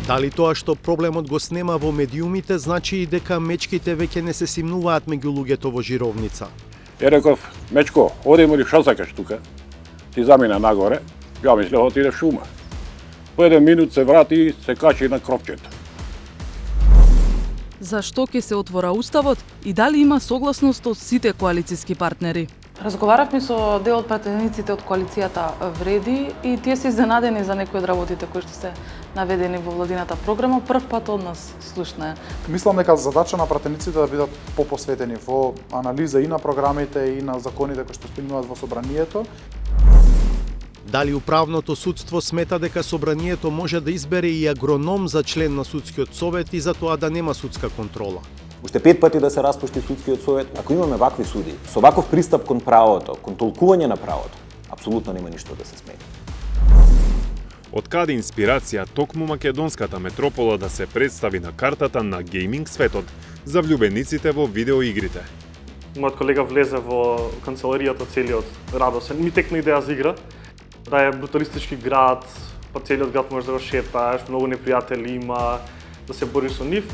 Дали тоа што проблемот го снема во медиумите, значи и дека мечките веќе не се симнуваат меѓу луѓето во жировница. Ја реков, Мечко, оди му ли шо сакаш тука? Ти замина нагоре, ја мислев отиде шума. По 1 минут се врати и се качи на кропчето. Зашто ќе се отвора уставот и дали има согласност од сите коалициски партнери? Разговаравме со дел од пратениците од коалицијата Вреди и тие се изненадени за некои од работите кои што се наведени во владината програма. Прв пат од нас слушна. Мислам дека задача на пратениците да бидат попосветени во анализа и на програмите и на законите кои што стигнуваат во собранието. Дали управното судство смета дека собранието може да избере и агроном за член на судскиот совет и за тоа да нема судска контрола? Уште 5 пати да се распушти судскиот совет. Ако имаме вакви суди, со ваков пристап кон правото, кон толкување на правото, апсолутно нема ништо да се смени. Од каде инспирација токму македонската метропола да се представи на картата на гейминг светот за влюбениците во видеоигрите? Мојот колега влезе во канцеларијата целиот радосен. Ми текна идеја за игра, да е бруталистички град, па целиот град можеш да го шеташ, многу непријатели има, да се бориш со нив.